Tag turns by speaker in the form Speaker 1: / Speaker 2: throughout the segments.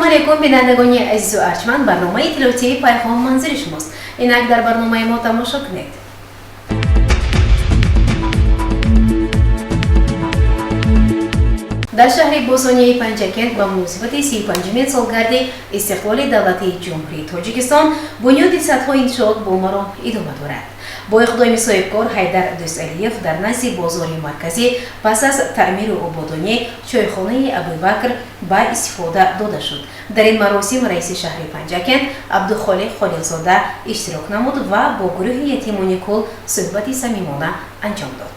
Speaker 1: علیکم بینندگان عزیز و ارجمند، برنامه اطلاعاتی پیام منزل شماست. اینک در برنامه ما تماشا کنید. در شهر بوسونی پنجکند با مناسبت 35مین سالگرد استقلال دولتی جمهوری تاجیکستان بنیاد سدها انشاءات با مرام ادامه دارد. با اقدام صاحبکار حیدر دوستعلیف در نزد بازار مرکزی پس از تعمیر و آبادانی چایخانه ابوبکر با استفاده داده شد. در این مراسم رئیس شهر پنجکند عبدالخالق خلیلزاده اشتراک نمود و با گروه یتیمان کل صحبت صمیمانه انجام داد.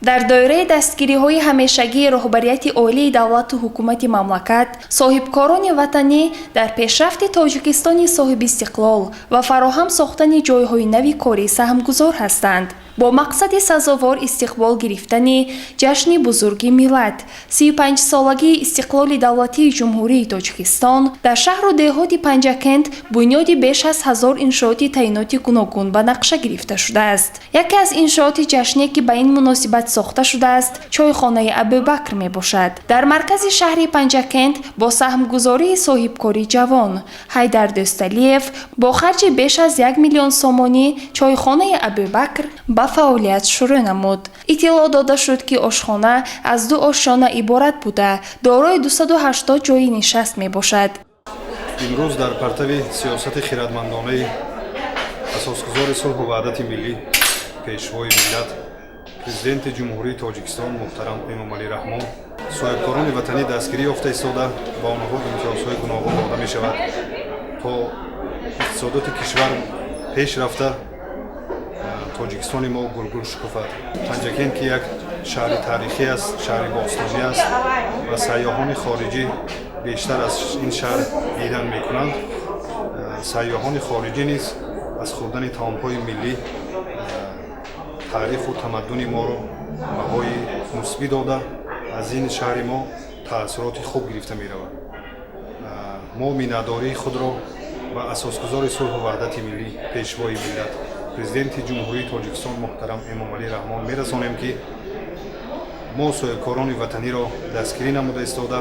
Speaker 1: در دایره دستگیری‌های همیشگی رهبریت عالی دولت و حکومت مملکت، صاحبکاران وطنی در پیشرفت تاجیکستان صاحب استقلال و فراهم ساختن جای‌های نوی کاری سهمگذار هستند. با مقصد سزاوار استقبال گرفتن جشن بزرگ ملت 35 سالگی استقلال دولتی جمهوری تاجیکستان در شهر و دهات پنجکند بنیاد بیش از 1000 انشاءات تعیناتی گوناگون به نقشه گرفته شده است. یکی از انشاءات جشنی که به این مناسبت ساخته شده است چایخانه ابوبکر می باشد. در مرکز شهر پنجکند با سهمگذاری صاحبکاری جوان حیدر دوستعلیف با خرج بیش از 1 میلیون سومانی چایخانه ابوبکر فعالیت شروع نمود. اطلاع داده شد که آشخانه از 2 آشیانه عبارت بوده دارای 280 جای نشست می باشد.
Speaker 2: امروز در پرتو سیاست خردمندانه اساسگذار صلح و وحدت ملی پیشوای ملت پرزیدنت جمهوری تاجیکستان محترم امامعلی رحمان صاحبکاران وطنی دستگیری یافته ایستاده با آنها امتیازهای گوناگون داده می شود تا اقتصادات کشور پیش رفته تاجیکستان ما گلگل شکوفد. پنجکند که یک شهر تاریخی است، شهر باستانی است و سیاحان خارجی بیشتر از این شهر دیدن میکنند. سیاحان خارجی نیز از خوردن طعام‌های ملی تاریخ و تمدن ما را بهای مثبت داده از این شهر ما تأثیرات خوب گرفته می رود. ما مینه‌داری خود را به اساسگذار صلح و وحدت ملی پیشوای ملت پرزیدنت جمهوری تاجیکستان محترم امامعلی رحمان می‌رسانیم که ما صاحبکاران وطنی را دستگیری نموده ایستاده.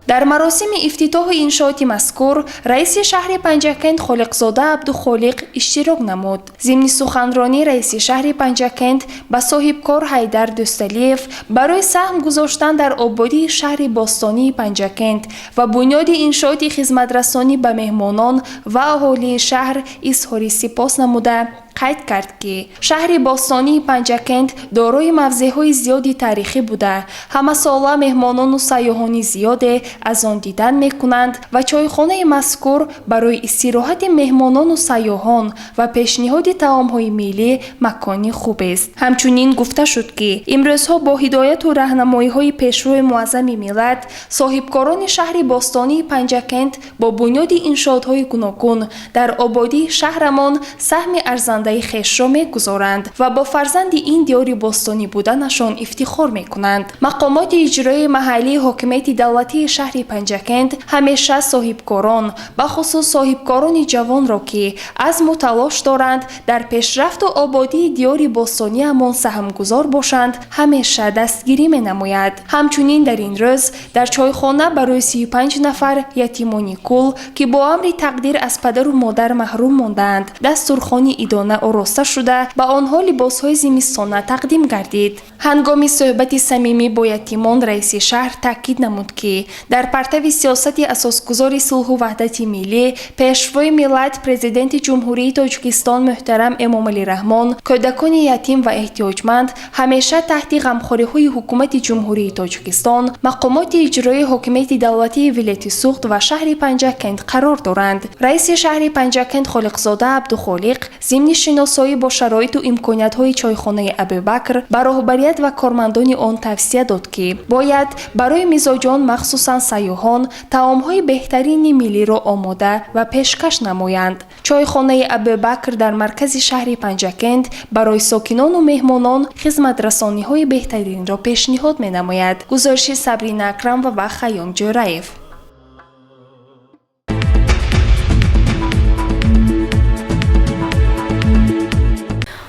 Speaker 1: در مراسم افتتاح انشاءات مذکور رئیس شهر پنجکند خالقزاده عبدالخالق اشتراک نمود. ضمن سخنرانی رئیس شهر پنجکند به صاحبکار حیدر دوستعلیف برای سهم گذاشتن در آبادی شهر باستانی پنجکند و بنیاد انشاءات خدمت‌رسانی به مهمانان و اهالی شهر اظهار سپاس نموده قید کرد که شهر باستانی پنجکند دارای موضع‌های زیادی تاریخی بوده. همه ساله مهمانان و سیاحان زیاد از آن دیدن می‌کنند و چایخانه مذکور برای استراحت مهمانان و سیاحان و پیشنهاد طعام‌های ملی مکانی خوب است. همچنین گفته شد که امروزها با هدایت و راهنمایی‌های پیشرو معظم ملت صاحبکاران شهر باستانی پنجکند با بنیاد انشاءات‌های گوناگون در آبادی شهرمان سهم ارزنده خویش را می‌گذارند و با فرزند این دیار باستانی بودنشان افتخار می‌کنند. مقامات اجرایی محلی حاکمیت دولتی شهر پنجکند همیشه صاحبکاران به خصوص صاحبکاران جوان را که عزم و تلاش دارند در پیشرفت و آبادی دیار باستانی امان سهمگذار باشند همیشه دستگیری می‌نماید. همچنین در این روز در چایخانه برای 35 نفر یتیمان کل که با امر تقدیر از پدر و مادر محروم ماندند دسترخوان عیدانه آراسته شده به آنها لباس‌های زمستانه تقدیم گردید. هنگام صحبت صمیمی با یتیمان رئیس شهر تاکید نمود که در پرتو سیاست اساسگذار صلح و وحدت ملی پیشوای ملت پرزیدنت جمهوری تاجیکستان محترم امامعلی رحمان کودکان یتیم و احتیاجمند همیشه تحت غمخوری‌های حکومت جمهوری تاجیکستان مقامات اجرایی حاکمیت دولتی ولایت سوخت و شهر پنجکند قرار دارند. رئیس شهر پنجکند خالقزاده عبدالخالق ضمن شناسایی با شرایط و امکانیت‌های چایخانه ابوبکر به رهبریت و کارمندان آن توصیه داد که باید برای مزاجان مخصوصاً سیاحان طعام‌های بهترین ملی را آماده و پیشکش نمایند. چایخانه ابوبکر در مرکز شهر پنجکند برای ساکنان و مهمانان خدمت‌رسانی‌های بهترین را پیشنهاد می‌نماید. گزارش صبرین اکرم و خیام جرایف.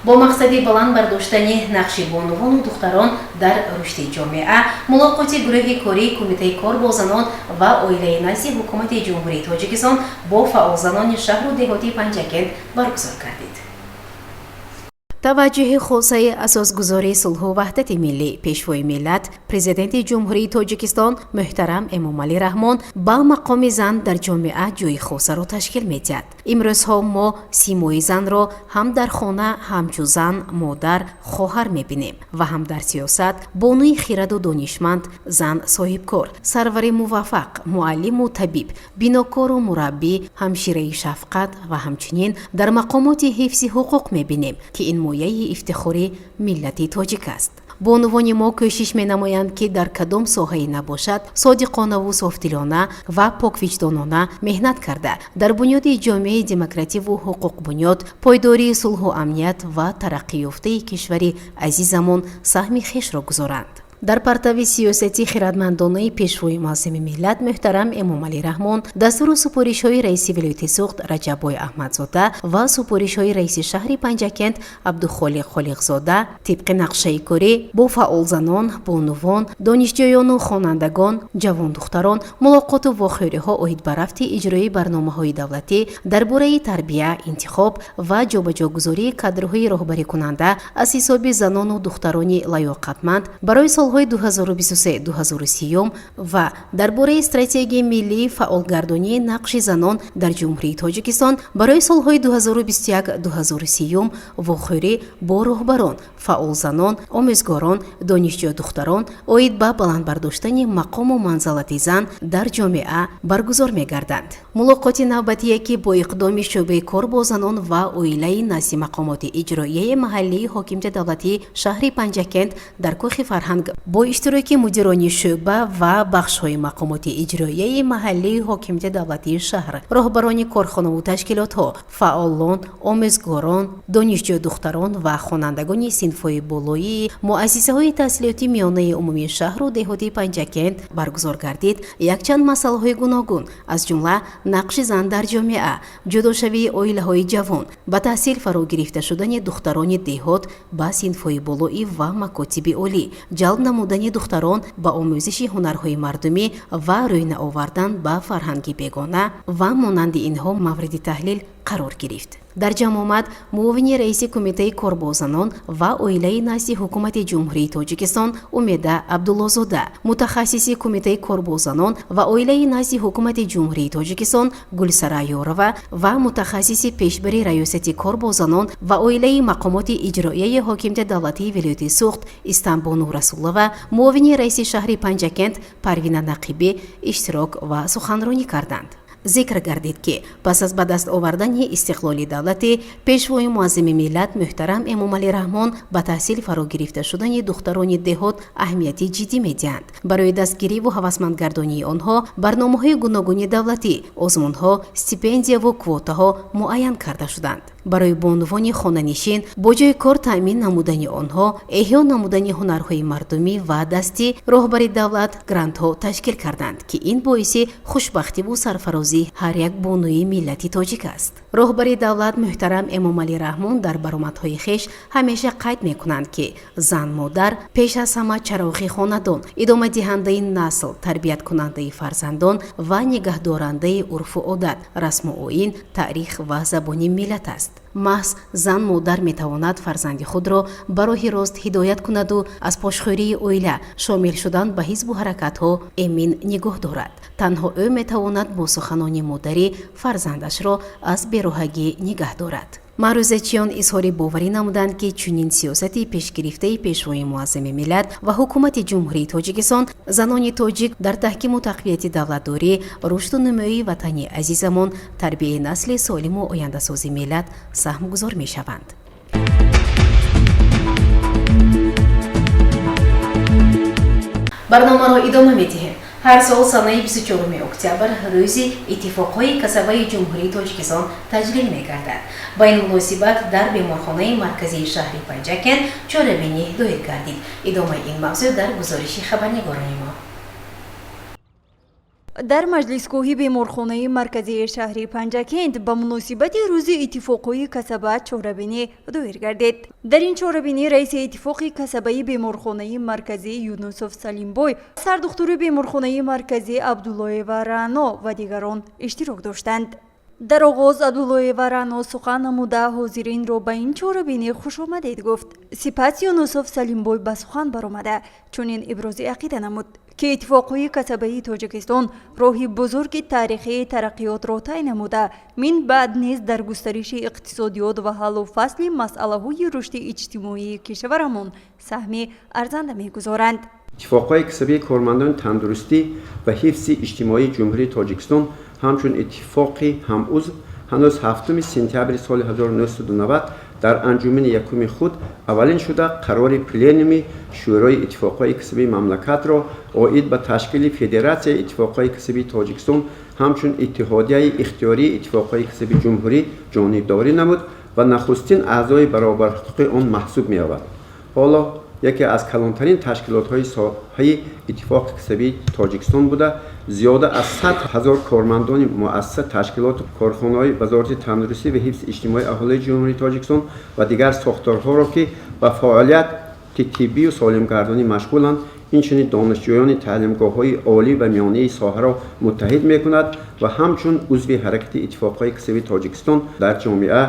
Speaker 3: бо мақсади баланд бардоштани нақши бонувону духтарон дар рушди ҷомеа мулоқоти гурӯҳи кории кумитаи кор бо занон ва оилаи назди ҳукумати ҷумҳурии тоҷикистон бо фаъолзанони шаҳру деҳотии Панҷакент баргузор гардид. таваҷҷӯҳи хосаи асосгузории сулҳу ваҳдати миллӣ пешвои миллат президенти ҷумҳурии тоҷикистон муҳтарам Эмомалӣ Раҳмон ба мақоми зан дар ҷомеа ҷойи хосаро ташкил медиҳад. имрӯзҳо мо симои занро ҳам дар хона ҳамчун зан модар хоҳар мебинем ва ҳам дар сиёсат бонуи хираду донишманд зан соҳибкор сарвари муваффақ муаллиму табиб бинокору мураббӣ ҳамшираи шафқат ва ҳамчунин дар мақомоти ҳифзи ҳуқуқ мебинем ки ин мояи ифтихори миллати тоҷик аст. бонувони мо кӯшиш менамоянд ки дар кадом соҳае набошад содиқонаву софдилона ва поквиҷдонона меҳнат карда дар бунёди ҷомеаи демокративу ҳуқуқбунёд пойдории сулҳу амният ва тараққиёфтаи кишвари азизамон саҳми хешро гузоранд. дар партави сиёсати хиратмандонаи пешвои муаззими миллат муҳтарам Эмомалӣ Раҳмон дастуру супоришҳои раиси вилояти суғд Раҷаббой Аҳмадзода ва супоришҳои раиси шаҳри Панҷакент Абдухолиқ Холиқзода тибқи нақшаи корӣ бо фаъолзанон, бонувон, донишҷӯёну хонандагон, ҷавондухтарон мулоқоту вохӯриҳо оид ба рафти иҷрои барномаҳои давлатӣ дар бораи тарбия, интихоб ва ҷобаҷогузории кадрҳои роҳбарикунанда аз ҳисоби занону духтарони лаёқатманд барои солҳои 2023-2030 ва дар бораи стратегияи миллии фаъолгардонии нақши занон дар ҷумҳурии тоҷикистон барои солҳои 2021-2030 вохӯрӣ бо роҳбарон, фаъолзанон, омӯзгорон, донишҷӯ духтарон оид ба баландбардоштани мақому манзалати зан дар ҷомеа баргузор мегарданд. мулоқоти навбатие ки бо иқдоми шӯъбаи кор бо занон ва оилаи назди мақомоти иҷроияи маҳаллии ҳокимияти давлатии шаҳри Панҷакент дар кӯхи фарҳанг бо иштироки мудирони шӯъба ва бахшҳои мақомоти иҷроияи маҳаллии ҳокимияти давлатии шаҳр, роҳбарони корхонаву ташкилотҳо, фаъолон, омӯзгорон, донишҷӯ духтарон ва хонандагони синфҳои болоии муассисаҳои таҳсилоти миёнаи умумии шаҳру деҳотии Панҷакент баргузор гардид якчанд масъалаҳои гуногун аз ҷумла нақши зан дар ҷомеа, ҷудошавии оилаҳои ҷавон, ба таҳсил фаро гирифта шудани духтарони деҳот ба синфҳои болоӣ ва макотиби олӣ, ҷалб намудани духтарон ба омӯзиши ҳунарҳои мардумӣ ва рӯйна овардан ба фарҳанги бегона ва монанди инҳо мавриди таҳлил қарор гирифт. дар ҷамъомад муовини раиси кумитаи корбозанон ва оилаи назди ҳукумати ҷумҳурии тоҷикистон Умеда Абдуллозода, мутахассиси кумитаи корбозанон ва оилаи назди ҳукумати ҷумҳурии тоҷикистон Гулсара Ёрова ва мутахассиси пешбари раёсати корбозанон ва оилаи мақомоти иҷроияи ҳокимияти давлатии вилояти суғд Истанбону Расулова, муовини раиси шаҳри Панҷакент Парвина Нақибӣ иштирок ва суханронӣ карданд. зикр гардид ки пас аз ба даст овардани истиқлоли давлатӣ пешвои муаззими миллат муҳтарам Эмомалӣ Раҳмон ба таҳсил фаро гирифта шудани духтарони деҳот аҳамияти ҷиддӣ медиҳанд. барои дастгириву ҳавасмандгардонии онҳо барномаҳои гуногуни давлатӣ, озмунҳо, стипендияву квотаҳо муайян карда шуданд. барои бонувони хонанишин бо ҷои кор таъмин намудани онҳо, эҳё намудани ҳунарҳои мардумӣ ва дастӣ роҳбари давлат грантҳо ташкил карданд ки ин боиси хушбахтиву сарфарози ҳар як бонуи миллати тоҷик аст. роҳбари давлат муҳтарам Эмомалӣ Раҳмон дар баромадҳои хеш ҳамеша қайд мекунанд ки зан модар пеш аз ҳама чароғи хонадон, идомадиҳандаи насл, тарбияткунандаи фарзандон ва нигаҳдорандаи урфу одат, расму оин, таърих ва забони миллат аст. маҳз зан модар метавонад фарзанди худро ба роҳи рост ҳидоят кунаду аз пошхӯрии оила шомил шудан ба ҳизбу ҳаракатҳо эмин нигоҳ дорад. танҳо ӯ метавонад бо суханони модарӣ фарзандашро аз бероҳагӣ нигоҳ дорад. маърӯзачиён изҳори боварӣ намуданд ки чунин сиёсати пешгирифтаи пешвои муаззими миллат ва ҳукумати ҷумҳурии тоҷикистон занони тоҷик дар таҳкиму тақвияти давлатдорӣ, рушду нумӯии ватани азизамон, тарбияи насли солиму ояндасози миллат саҳмгузор мешаванд. барномаро идома медиҳем. ҳар сол санаи 24 октябр рӯзи иттифоқҳои касабаи ҷумҳурии тоҷикистон таҷлил мегардад. ба ин муносибат дар беморхонаи марказии шаҳри Панҷакент чорабинӣ доир гардид. идомаи ин мавзӯъ дар гузориши хабарнигорони мо.
Speaker 4: در مجلسگاه بیمارخانه مرکزی شهر پنجکند به مناسبت روز اتفاقی کسبه چهاربینی دایر گردید. در این چهاربینی رئیس اتفاق کسبه بیمارخانه مرکزی یونوسف سلیمبوی، سردختور بیمارخانه مرکزی عبدالله و رعنا و دیگران اشتراک داشتند. در آغاز عبدالله و رعنا سخن نموده حاضرین را به این چهاربینی خوش آمدید گفت. سپس یونوسف سلیمبوی به سخن برآمده چنین ابراز عقیده نمود که اتفاقهای کسبه تاجیکستان راهی بزرگ تاریخی ترقیات را طی نموده من بعد نیز در گسترش اقتصادیات و حل و فصل مسئله‌های رشد اجتماعی کشورمان سهمی ارزنده می‌گذارند.
Speaker 5: اتفاقهای کسبی کارمندان تندرستی و حفظ اجتماعی جمهوری تاجیکستان همچون اتفاقی همعضو هنوز 7 سپتامبر سال 1990 در انجمن یکم خود اولین شده قرار پلنوم شورای اتفاقهای کسبی مملکت را عاید به تشکیل فدراسیون اتفاقهای کسبی تاجیکستان همچون اتحادیه اختیاری اتفاقهای کسبی جمهوری جانبداری نمود و نخستین اعضای برابر حقوق آن محسوب می‌یابد. حالا یکی از کلانترین تشکیلات‌های ساحه اتفاق کسبی تاجیکستان بوده، زیاده از 100,000 کارمندان مؤسسه تشکیلات کارخانه‌های وزارت تندرستی و حفظ اجتماعی اهالی جمهوری تاجیکستان و دیگر ساختارها را که به فعالیت طبی و سالمگردانی مشغولند، اینچنین دانشجویان تعلیمگاه‌های عالی و میانه ساحه را متحد می‌کند و همچون عضو حرکت اتفاق‌های کسبی تاجیکستان در جامعه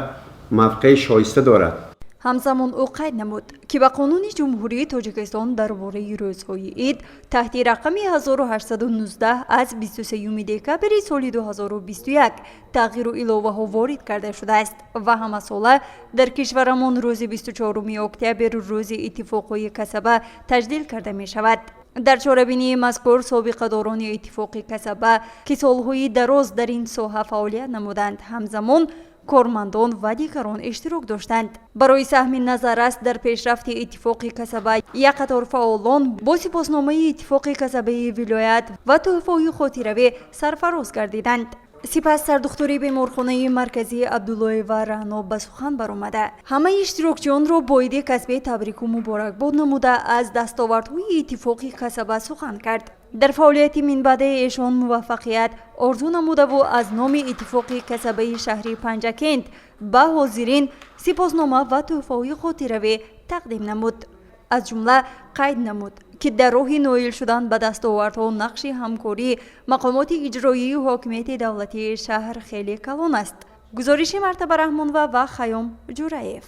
Speaker 5: موقع شایسته دارد.
Speaker 4: همزمان او قید نمود که به قانون جمهوری تاجیکستان درباره روزهای عید تحت رقم 1819 از 23 دکامبر سال 2021 تغییر و الوه ها وارد کرده شده است و همه ساله در کشورمان روز 24 اکتبر روز اتفاقهای کسبه تجلیل کرده می شود. در چهاربینی مذکور سابقه داران اتفاق کسبه که سالهای دراز در این ساحه فعالیت نمودند همزمان کارمندان و دیگران اشتراک داشتند. برای سهم نظر است در پیشرفت اتفاق کسبه یک قطار فعالان با سپاسنامه اتفاق کسبه ولایت و تحفه‌های خاطروی سرفراز گردیدند. سپس سردختور بیمارخانه مرکزی عبدالله و رعنا به سخن برآمده همه اشتراکچیان را با عید کسبی تبریک و مبارکباد نموده از دستاوردهای اتفاق کسبه سخن کرد. در فعالیت من بعد ایشان موفقیت آرزو نموده و از نام اتفاق کسبه شهر پنجکند به حاضرین سپاسنامه و تحفه‌های خاطروی تقدیم نمود. از جمله قید نمود که در راه نائل شدن به دستاوردها نقش همکاری مقامات اجرایی و حاکمیت دولتی شهر خیلی کلان است. گزارش مرتبه رحمان و خیام جورایف.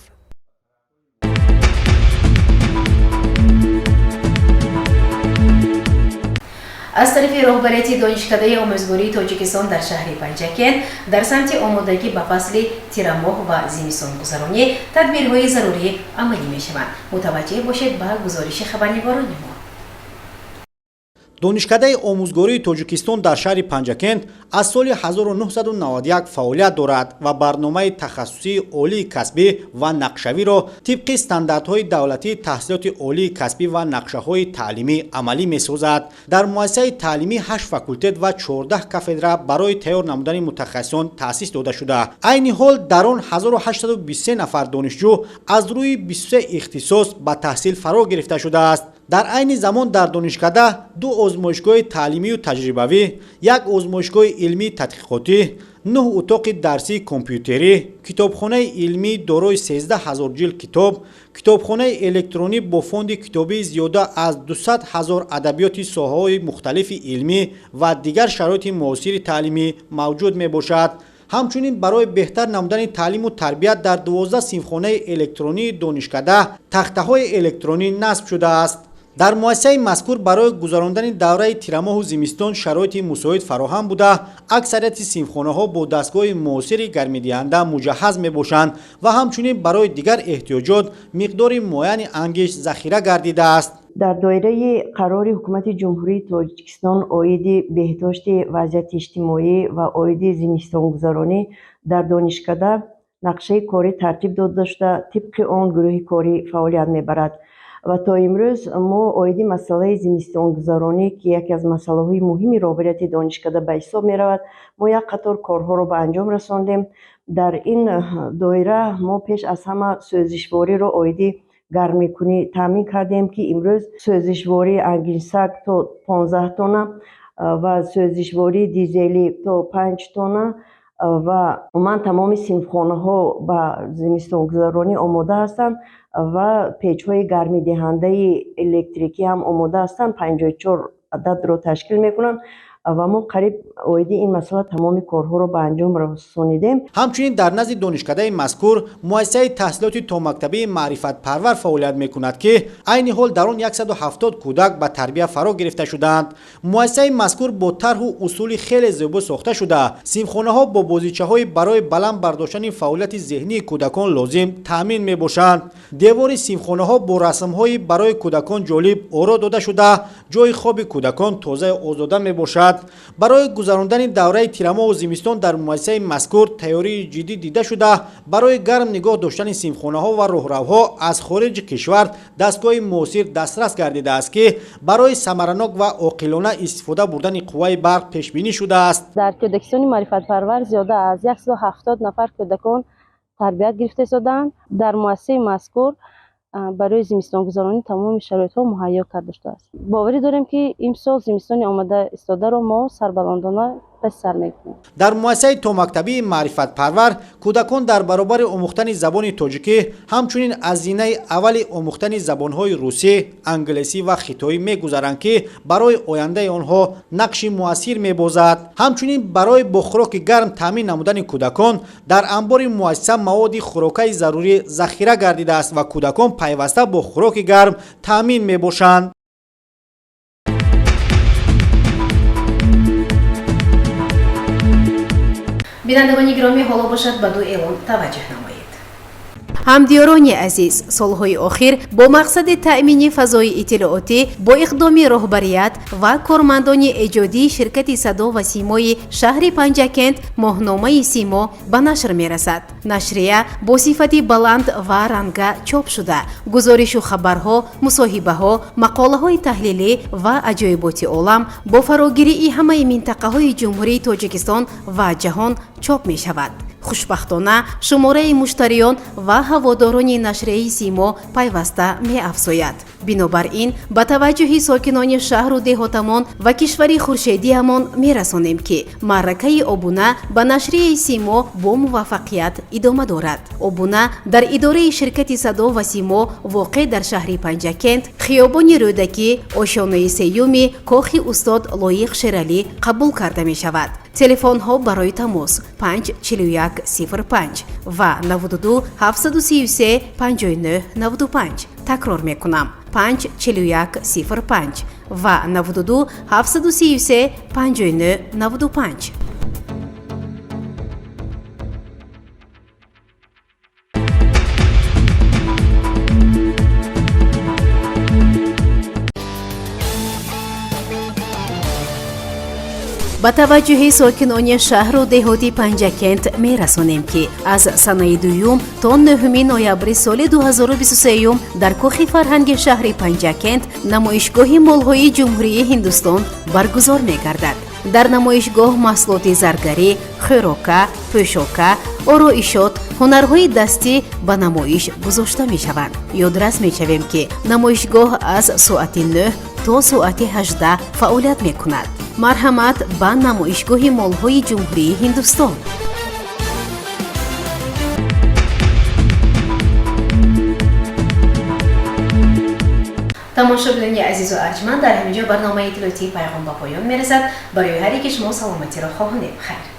Speaker 3: از طرف رهبریت دانشکده آموزگاری تاجیکستان در شهر پنجکند در سمت آمادگی به فصل تیرماه و زمستان گذرانی تدبیرهای ضروری عملی می شوند. متوجه باشید به گزارش خبرنگاران ما.
Speaker 6: دانشکده آموزگاری تاجیکستان در شهر پنجکند از سال 1991 فعالیت دارد و برنامه تخصصی عالی کسبی و نقشه‌ای را طبق استانداردهای دولتی تحصیلات عالی کسبی و نقشه‌های تعلیمی عملی می‌سازد. در مؤسسه تعلیمی 8 فاکولته و 14 کاتدرا برای تیار نمودن متخصصان تأسیس داده شده. عین حال در آن 1823 نفر دانشجو از روی 23 اختصاص به تحصیل فرا گرفته شده است. در عین زمان در دانشکده 2 آزمایشگاه تعلیمی و تجربوی، 1 آزمایشگاه علمی تحقیقاتی، 9 اتاق درسی کامپیوتری، کتابخانه علمی دارای 13,000 جلد کتاب، کتابخانه الکترونی با فوند کتابی زیاده از 200,000 ادبیات ساحه‌های مختلف علمی و دیگر شرایط معاصر تعلیمی موجود می باشد. همچنین برای بهتر نمودن تعلیم و تربیت در 12 صنفخانه الکترونی دانشکده تخته‌های الکترونی نصب شده است. در مؤسسه مذکور برای گذراندن دوره تیرماه و زمستان شرایط مساعد فراهم بوده، اکثریت صنفخانه‌ها با دستگاه معاصر گرمی‌دهنده مجهز می‌باشند و همچنین برای دیگر احتیاجات مقدار معین انگشت ذخیره گردیده است.
Speaker 7: در دایره قرار حکومت جمهوری تاجیکستان عاید بهداشت وضعیت اجتماعی و عاید زمستان گذرانی در دانشکده نقشه کاری ترتیب داده شده، طبق آن گروه کاری فعالیت می‌برد و تا امروز ما عاید مسئله زمستان گذرانی که یکی از مسائل مهم رهبریت دانشکده به حساب می‌رود، ما یک قطار کارها را به انجام رساندیم. در این دایره ما پیش از همه سوزشواری را عاید گرمی‌کنی تامین کردیم که امروز سوزشواری انگیزک تا 15 تانه ва сӯзишвории дизелӣ то 5 тонна ва умуман тамоми синфхонаҳо ба зимистongузаронӣ омода ҳастанд ва печҳои гармидиҳандаи электрикӣ ҳам омода ҳастанд. 54 ададро ташкил мекунанд ва мо қариб оиди ин масъала тамоми корҳоро ба анҷом расонидем.
Speaker 6: ҳамчунин дар назди донишкадаи мазкур муассисаи таҳсилоти томактабии маърифатпарвар фаъолият мекунад ки айни ҳол дар он 170 кӯдак ба тарбия фаро гирифта шуданд. муассисаи мазкур бо тарҳу усули хеле зебо сохта шуда синфхонаҳо бо бозичаҳои барои баланд бардоштани фаъолияти зеҳнии кӯдакон лозим таъмин мебошанд. девори синфхонаҳо бо расмҳои барои кӯдакон ҷолиб оро дода шуда ҷои хоби кӯдакон тоза озода мебошад. барои гузарондани давраи тирамоҳу зимистон дар муассисаи мазкур тайёрии ҷиддӣ дида шуда барои гарм нигоҳ доштани синфхонаҳо ва роҳравҳо аз хориҷи кишвар дастгоҳи муосир дастрас гардидааст ки барои самаранок ва оқилона истифода бурдани қувваи барқ пешбинӣ шудааст.
Speaker 8: дар кӯдакистони маърифатпарвар зиёда аз 170 нафар кӯдакон тарбият гирифта истоданд. дар муассисаи мазкур барои зимистонгузаронӣ тамоми шароитҳо муҳайё карда шудааст. боварӣ дорем ки имсол зимистони омада истодаро мо сарбаландона пас сар мекунем.
Speaker 6: дар муассисаи томактабии маърифатпарвар кӯдакон дар баробари омӯхтани забони тоҷикӣ ҳамчунин аз зинаи аввали омӯхтани забонҳои русӣ, англисӣ ва хитоӣ мегузаранд ки барои ояндаи онҳо нақши муассир мебозад. ҳамчунин барои бо хӯроки гарм таъмин намудани кӯдакон дар анбори муассиса маводи хӯрокаи зарурӣ захира гардидааст ва кӯдакон пайваста бо хӯроки гарм таъмин мебошанд.
Speaker 3: бинандагони гиромӣ, ҳоло бошад ба ду эълон таваҷҷӯҳ намоед. ҳамдиёрони азиз, солҳои охир бо мақсади таъмини фазои иттилоотӣ бо иқдоми роҳбарият ва кормандони эҷодии ширкати садо ва симои шаҳри Панҷакент моҳномаи Симо ба нашр мерасад. Нашрия бо сифати баланд ва ранга чоп шуда гузоришу хабарҳо, мусоҳибаҳо, мақолаҳои таҳлилӣ ва аҷоиботи олам бо фарогирии ҳамаи минтақаҳои ҷумҳурии Тоҷикистон ва ҷаҳон чоп мешавад. хушбахтона шумораи муштариён ва ҳаводорони нашрияи Симо пайваста меафзояд. бинобар ин ба таваҷҷӯҳи сокинони шаҳру деҳотамон ва кишвари хуршедиамон мерасонем ки маъракаи обуна ба нашрияи Симо бо муваффақият идома дорад. обуна дар идораи ширкати садо ва Симо воқеъ дар шаҳри Панҷакент, хиёбони Рӯдакӣ, ошонаи сеюми кохи устод Лоиқ Шералӣ қабул карда мешавад. телефонҳо барои тамос 54105 ва 92 733 59 95. такрор мекунам 54105 ва 92 733 59 95. ба таваҷҷӯҳи сокинони шаҳру деҳоти Панҷакент мерасонем ки аз санаи 2 то 9 ноябри соли 2023 дар кӯхи фарҳанги шаҳри Панҷакент намоишгоҳи молҳои ҷумҳурии Ҳиндустон баргузор мегардад. дар намоишгоҳ маҳсулоти заргарӣ, хӯрока, пӯшока, ороишот, ҳунарҳои дастӣ ба намоиш гузошта мешаванд. ёдрас мешавем ки намоишгоҳ аз соати 9 то соати 18 фаъолият мекунад. марҳамат ба намоишгоҳи молҳои ҷумҳурии Ҳиндустон. тамошобинони азизу арҷманд, дар ҳаминҷо барномаи иттилоотии пайғом ба поён мерасад. барои ҳар яке шумо саломатиро хоҳонем. хайр.